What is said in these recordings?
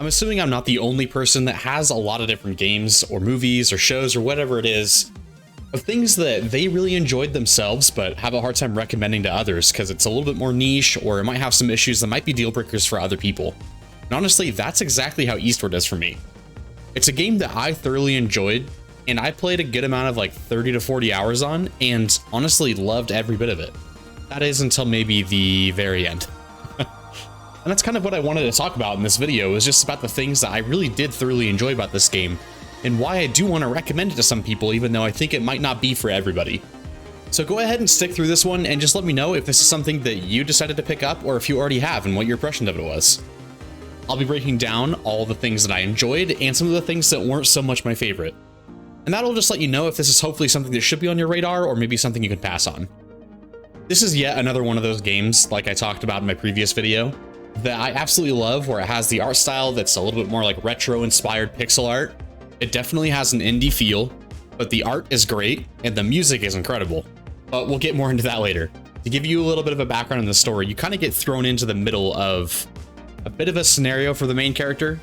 I'm assuming I'm not the only person that has a lot of different games or movies or shows or whatever it is of things that they really enjoyed themselves but have a hard time recommending to others because it's a little bit more niche or it might have some issues that might be deal breakers for other people. And honestly, that's exactly how Eastward is for me. It's a game that I thoroughly enjoyed and I played a good amount of like 30 to 40 hours on and honestly loved every bit of it. That is until maybe the very end. And that's kind of what I wanted to talk about in this video, is just about the things that I really did thoroughly enjoy about this game and why I do want to recommend it to some people, even though I think it might not be for everybody. So go ahead and stick through this one and just let me know if this is something that you decided to pick up or if you already have and what your impression of it was. I'll be breaking down all the things that I enjoyed and some of the things that weren't so much my favorite. And that'll just let you know if this is hopefully something that should be on your radar or maybe something you can pass on. This is yet another one of those games, like I talked about in my previous video, that I absolutely love, where it has the art style that's a little bit more like retro inspired pixel art. It definitely has an indie feel, but the art is great and the music is incredible. But we'll get more into that later. To give you a little bit of a background on the story, you kind of get thrown into the middle of a bit of a scenario for the main character.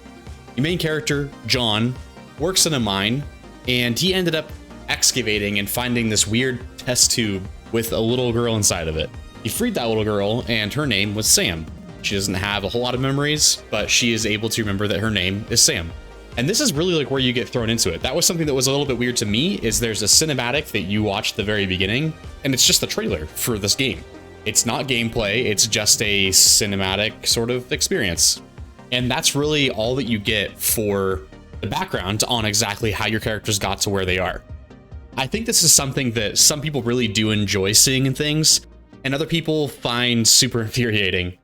The main character, John, works in a mine and he ended up excavating and finding this weird test tube with a little girl inside of it. He freed that little girl and her name was Sam. She doesn't have a whole lot of memories, but she is able to remember that her name is Sam. And this is really like where you get thrown into it. That was something that was a little bit weird to me, is there's a cinematic that you watch at the very beginning, and it's just the trailer for this game. It's not gameplay, it's just a cinematic sort of experience. And that's really all that you get for the background on exactly how your characters got to where they are. I think this is something that some people really do enjoy seeing in things, and other people find super infuriating.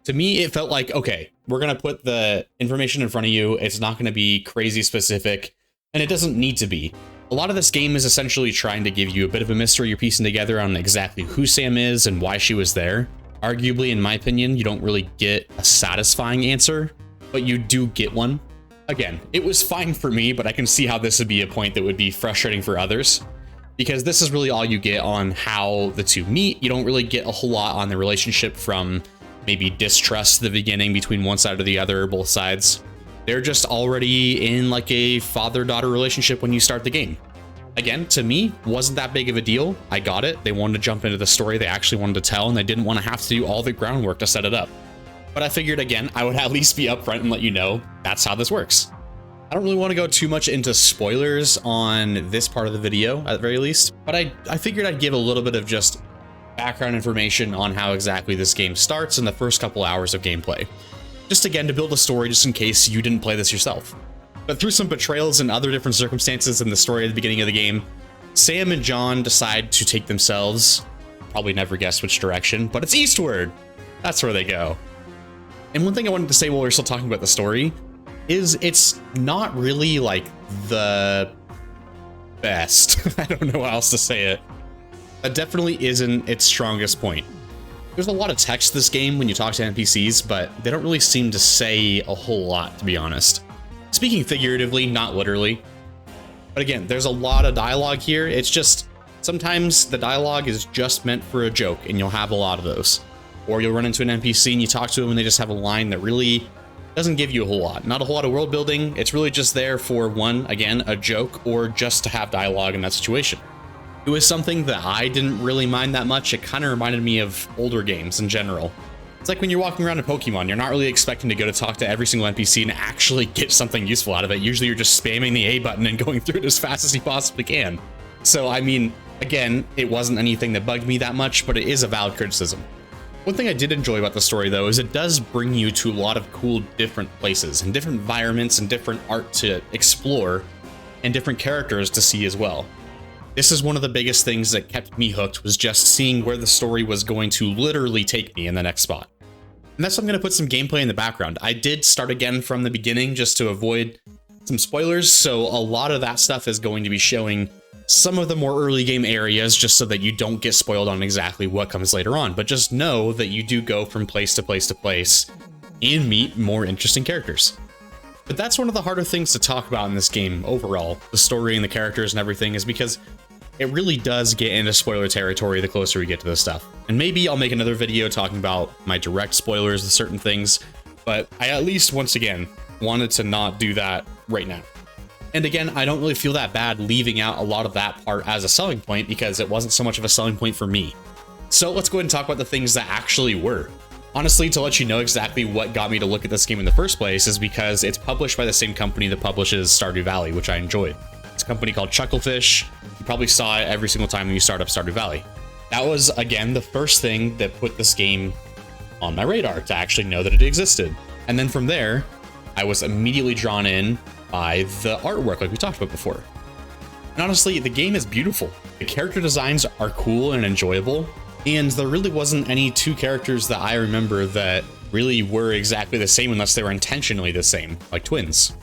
To me, it felt like, okay, we're going to put the information in front of you. It's not going to be crazy specific, and it doesn't need to be. A lot of this game is essentially trying to give you a bit of a mystery you're piecing together on exactly who Sam is and why she was there. Arguably, in my opinion, you don't really get a satisfying answer, but you do get one. Again, it was fine for me, but I can see how this would be a point that would be frustrating for others, because this is really all you get on how the two meet. You don't really get a whole lot on the relationship from maybe distrust at the beginning between one side or the other, or both sides. They're just already in like a father-daughter relationship when you start the game. Again, to me, wasn't that big of a deal. I got it. They wanted to jump into the story they actually wanted to tell, and they didn't want to have to do all the groundwork to set it up. But I figured, again, I would at least be upfront and let you know that's how this works. I don't really want to go too much into spoilers on this part of the video, at the very least, but I figured I'd give a little bit of just background information on how exactly this game starts in the first couple hours of gameplay. Just again, to build a story just in case you didn't play this yourself. But through some betrayals and other different circumstances in the story at the beginning of the game, Sam and John decide to take themselves, probably never guessed which direction, but it's Eastward. That's where they go. And one thing I wanted to say while we're still talking about the story is it's not really like the best. I don't know how else to say it. That definitely isn't its strongest point. There's a lot of text in this game when you talk to NPCs, but they don't really seem to say a whole lot, to be honest. Speaking figuratively, not literally. But again, there's a lot of dialogue here. It's just, sometimes the dialogue is just meant for a joke, and you'll have a lot of those. Or you'll run into an NPC and you talk to them and they just have a line that really doesn't give you a whole lot. Not a whole lot of world building. It's really just there for one, again, a joke, or just to have dialogue in that situation. It was something that I didn't really mind that much. It kind of reminded me of older games in general. It's like when you're walking around in Pokemon, you're not really expecting to go to talk to every single NPC and actually get something useful out of it. Usually you're just spamming the A button and going through it as fast as you possibly can. So, I mean, again, it wasn't anything that bugged me that much, but it is a valid criticism. One thing I did enjoy about the story, though, is it does bring you to a lot of cool different places and different environments and different art to explore and different characters to see as well. This is one of the biggest things that kept me hooked, was just seeing where the story was going to literally take me in the next spot. And that's why I'm going to put some gameplay in the background. I did start again from the beginning just to avoid some spoilers, so a lot of that stuff is going to be showing some of the more early game areas just so that you don't get spoiled on exactly what comes later on. But just know that you do go from place to place to place and meet more interesting characters. But that's one of the harder things to talk about in this game overall, the story and the characters and everything, is because it really does get into spoiler territory the closer we get to this stuff. And maybe I'll make another video talking about my direct spoilers of certain things, but I at least, once again, wanted to not do that right now. And again, I don't really feel that bad leaving out a lot of that part as a selling point because it wasn't so much of a selling point for me. So let's go ahead and talk about the things that actually were. Honestly, to let you know exactly what got me to look at this game in the first place is because it's published by the same company that publishes Stardew Valley, which I enjoyed. It's a company called Chucklefish. You probably saw it every single time when you start up Stardew Valley. That was, again, the first thing that put this game on my radar to actually know that it existed. And then from there, I was immediately drawn in by the artwork like we talked about before. And honestly, the game is beautiful. The character designs are cool and enjoyable, and there really wasn't any two characters that I remember that really were exactly the same unless they were intentionally the same, like twins.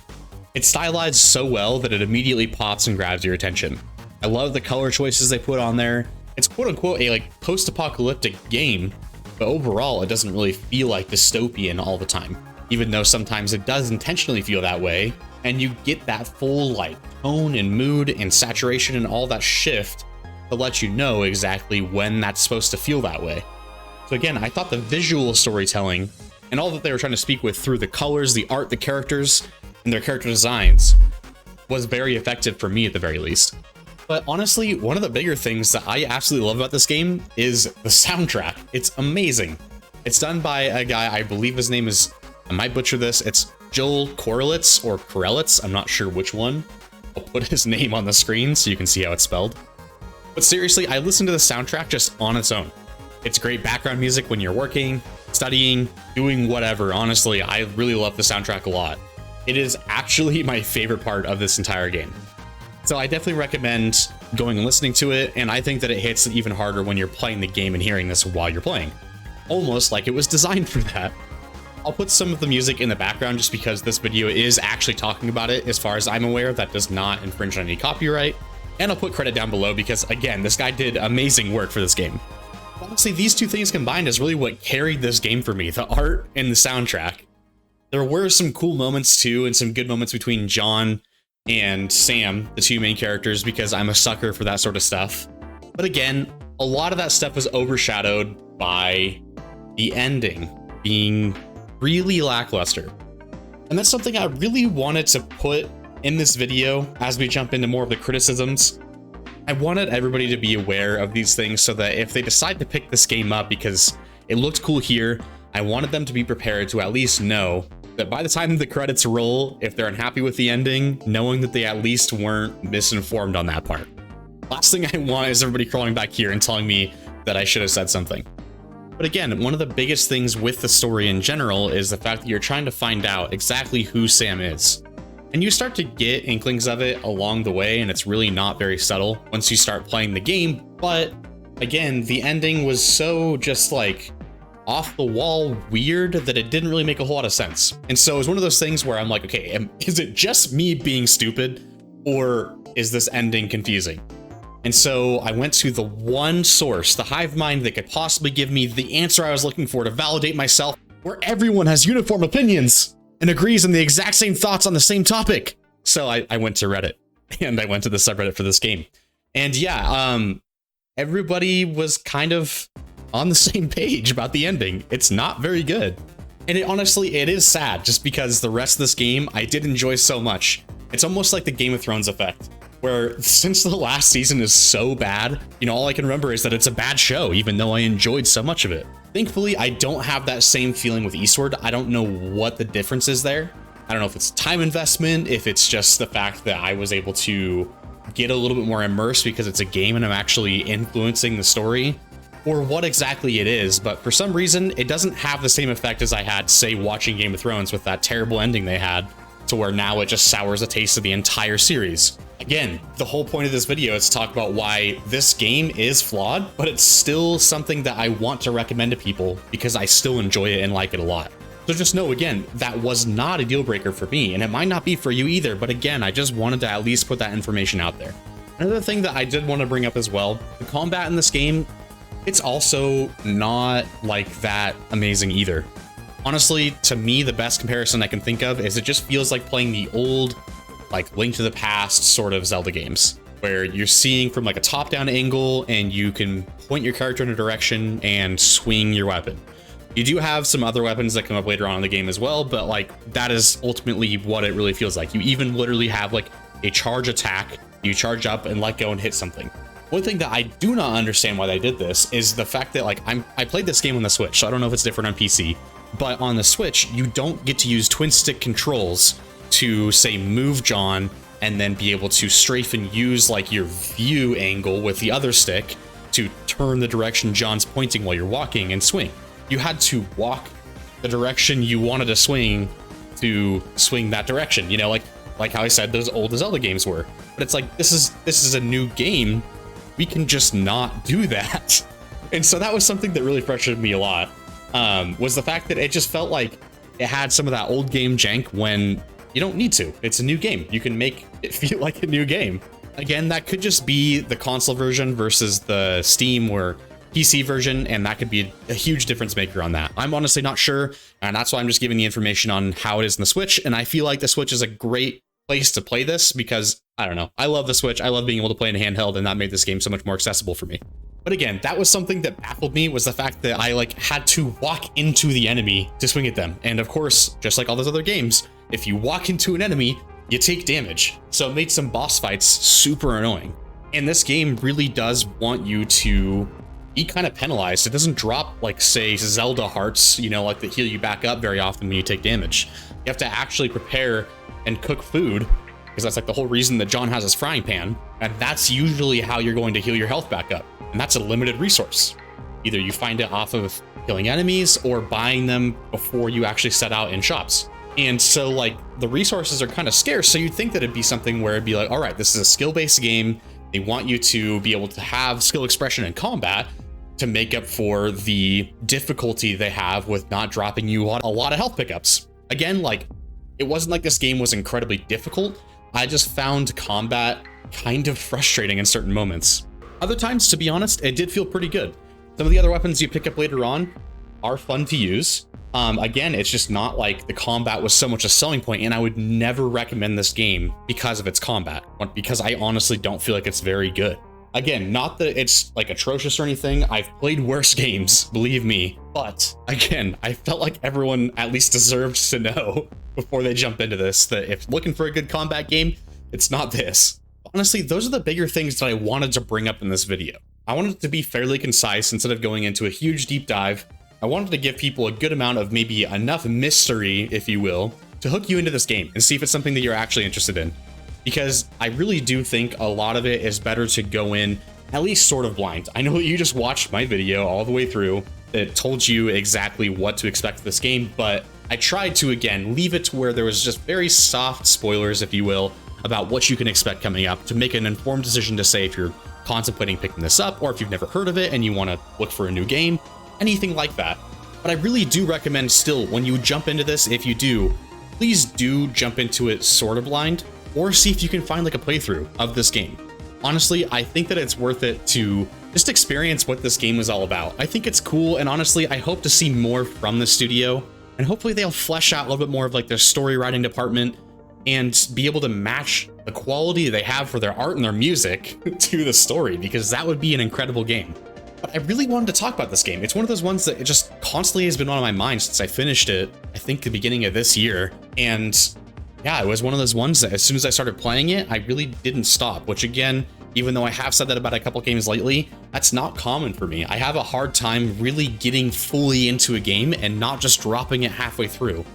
It's stylized so well that it immediately pops and grabs your attention. I love the color choices they put on there. It's quote-unquote a post-apocalyptic game, but overall it doesn't really feel like dystopian all the time, even though sometimes it does intentionally feel that way. And you get that full tone and mood and saturation and all that shift to let you know exactly when that's supposed to feel that way. So again, I thought the visual storytelling and all that they were trying to speak with through the colors, the art, the characters, and their character designs was very effective for me at the very least. But honestly, one of the bigger things that I absolutely love about this game is the soundtrack. It's amazing. It's done by a guy, I believe his name is, I might butcher this, it's Joel Corelitz or Corelitz, I'm not sure which one. I'll put his name on the screen so you can see how it's spelled. But seriously, I listened to the soundtrack just on its own. It's great background music when you're working, studying, doing whatever. Honestly, I really love the soundtrack a lot. It is actually my favorite part of this entire game. So I definitely recommend going and listening to it, and I think that it hits even harder when you're playing the game and hearing this while you're playing. Almost like it was designed for that. I'll put some of the music in the background just because this video is actually talking about it. As far as I'm aware, that does not infringe on any copyright. And I'll put credit down below because, again, this guy did amazing work for this game. Honestly, these two things combined is really what carried this game for me, the art and the soundtrack. There were some cool moments too, and some good moments between John and Sam, the two main characters, because I'm a sucker for that sort of stuff. But again, a lot of that stuff was overshadowed by the ending being really lackluster. And that's something I really wanted to put in this video as we jump into more of the criticisms. I wanted everybody to be aware of these things so that if they decide to pick this game up because it looked cool here, I wanted them to be prepared to at least know that by the time the credits roll, if they're unhappy with the ending, knowing that they at least weren't misinformed on that part. Last thing I want is everybody crawling back here and telling me that I should have said something. But again, one of the biggest things with the story in general is the fact that you're trying to find out exactly who Sam is. And you start to get inklings of it along the way, and it's really not very subtle once you start playing the game. But again, the ending was so just off the wall weird that it didn't really make a whole lot of sense. And so it was one of those things where I'm like, okay, is it just me being stupid, or is this ending confusing? And so I went to the one source, the hive mind that could possibly give me the answer I was looking for to validate myself, where everyone has uniform opinions and agrees on the exact same thoughts on the same topic. So I went to Reddit, and I went to the subreddit for this game. And yeah, everybody was kind of on the same page about the ending. It's not very good. And honestly, it is sad just because the rest of this game I did enjoy so much. It's almost like the Game of Thrones effect, where since the last season is so bad, all I can remember is that it's a bad show, even though I enjoyed so much of it. Thankfully, I don't have that same feeling with Eastward. I don't know what the difference is there. I don't know if it's time investment, if it's just the fact that I was able to get a little bit more immersed because it's a game and I'm actually influencing the story, or what exactly it is. But for some reason, it doesn't have the same effect as I had, say, watching Game of Thrones with that terrible ending they had, to where now it just sours a taste of the entire series. Again, the whole point of this video is to talk about why this game is flawed, but it's still something that I want to recommend to people because I still enjoy it and like it a lot. So just know, again, that was not a deal breaker for me, and it might not be for you either, but again, I just wanted to at least put that information out there. Another thing that I did want to bring up as well, the combat in this game, it's also not that amazing either. Honestly, to me, the best comparison I can think of is it just feels like playing the old Link to the Past sort of Zelda games, where you're seeing from a top-down angle and you can point your character in a direction and swing your weapon. You do have some other weapons that come up later on in the game as well, but like that is ultimately what it really feels like. You even literally have like a charge attack. You charge up and let go and hit something. One thing that I do not understand why they did this is the fact that like I played this game on the Switch, so I don't know if it's different on PC, but on the Switch, you don't get to use twin stick controls to say move John and then be able to strafe and use like your view angle with the other stick to turn the direction John's pointing while you're walking and swing. You had to walk the direction you wanted to swing that direction, you know, like how I said those old Zelda games were. But it's like this is a new game. We can just not do that. And so that was something that really frustrated me a lot, was the fact that it just felt like it had some of that old game jank when you don't need to. It's a new game. You can make it feel like a new game. Again, that could just be the console version versus the Steam or PC version, and that could be a huge difference maker on that. I'm honestly not sure, and that's why I'm just giving the information on how it is in the Switch, and I feel like the Switch is a great place to play this because, I don't know, I love the Switch, I love being able to play in handheld, and that made this game so much more accessible for me. But again, that was something that baffled me, was the fact that I like had to walk into the enemy to swing at them. And of course, just like all those other games, if you walk into an enemy, you take damage. So it made some boss fights super annoying. And this game really does want you to be kind of penalized. It doesn't drop like, say, Zelda hearts, you know, like that heal you back up very often when you take damage. You have to actually prepare and cook food, because that's like the whole reason that John has his frying pan, and that's usually how you're going to heal your health back up. And that's a limited resource. Either you find it off of killing enemies or buying them before you actually set out in shops. And so like the resources are kind of scarce, so you'd think that it'd be something where it'd be like, all right, this is a skill-based game. They want you to be able to have skill expression in combat to make up for the difficulty they have with not dropping you a lot of health pickups. Again, like, it wasn't like this game was incredibly difficult. I just found combat kind of frustrating in certain moments. Other times, to be honest, it did feel pretty good. Some of the other weapons you pick up later on are fun to use. Again, it's just not like the combat was so much a selling point, and I would never recommend this game because of its combat, because I honestly don't feel like it's very good. Again, not that it's like atrocious or anything. I've played worse games, believe me. But again, I felt like everyone at least deserved to know before they jump into this that if looking for a good combat game, it's not this. Honestly, those are the bigger things that I wanted to bring up in this video. I wanted it to be fairly concise instead of going into a huge deep dive. I wanted to give people a good amount of maybe enough mystery, if you will, to hook you into this game and see if it's something that you're actually interested in. Because I really do think a lot of it is better to go in at least sort of blind. I know that you just watched my video all the way through that told you exactly what to expect of this game, but I tried to, again, leave it to where there was just very soft spoilers, if you will, about what you can expect coming up to make an informed decision to say if you're contemplating picking this up or if you've never heard of it and you want to look for a new game, anything like that. But I really do recommend still, when you jump into this, if you do, please do jump into it sort of blind, or see if you can find like a playthrough of this game. Honestly, I think that it's worth it to just experience what this game is all about. I think it's cool, and honestly, I hope to see more from the studio, and hopefully they'll flesh out a little bit more of like their story writing department and be able to match the quality they have for their art and their music to the story, because that would be an incredible game. But I really wanted to talk about this game. It's one of those ones that it just constantly has been on my mind since I finished it, I think the beginning of this year. And yeah, it was one of those ones that as soon as I started playing it, I really didn't stop, which again, even though I have said that about a couple games lately, that's not common for me. I have a hard time really getting fully into a game and not just dropping it halfway through.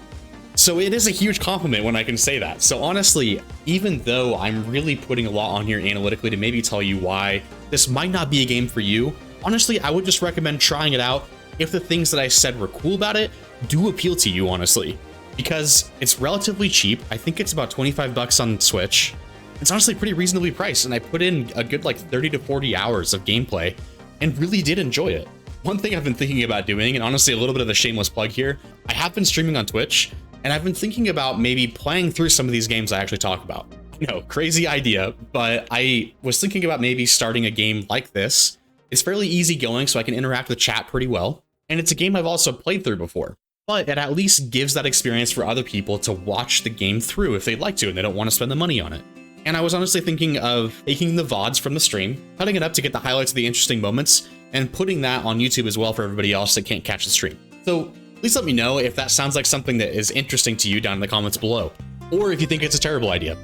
So it is a huge compliment when I can say that. So honestly, even though I'm really putting a lot on here analytically to maybe tell you why this might not be a game for you, honestly, I would just recommend trying it out if the things that I said were cool about it do appeal to you, honestly. Because it's relatively cheap. I think it's about 25 bucks on Switch. It's honestly pretty reasonably priced, and I put in a good like 30 to 40 hours of gameplay and really did enjoy it. One thing I've been thinking about doing, and honestly a little bit of a shameless plug here, I have been streaming on Twitch, and I've been thinking about maybe playing through some of these games I actually talk about. You know, crazy idea, but I was thinking about maybe starting a game like this. It's fairly easygoing, so I can interact with chat pretty well, and it's a game I've also played through before. But it at least gives that experience for other people to watch the game through if they'd like to and they don't want to spend the money on it. And I was honestly thinking of taking the VODs from the stream, cutting it up to get the highlights of the interesting moments, and putting that on YouTube as well for everybody else that can't catch the stream. So please let me know if that sounds like something that is interesting to you down in the comments below, or if you think it's a terrible idea.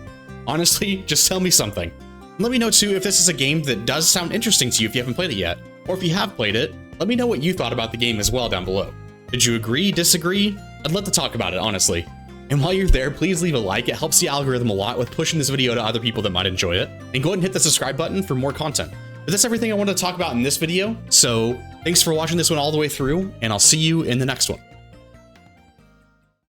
Honestly, just tell me something. And let me know too if this is a game that does sound interesting to you if you haven't played it yet, or if you have played it, let me know what you thought about the game as well down below. Did you agree, disagree? I'd love to talk about it, honestly. And while you're there, please leave a like. It helps the algorithm a lot with pushing this video to other people that might enjoy it. And go ahead and hit the subscribe button for more content. But that's everything I wanted to talk about in this video. So thanks for watching this one all the way through, and I'll see you in the next one.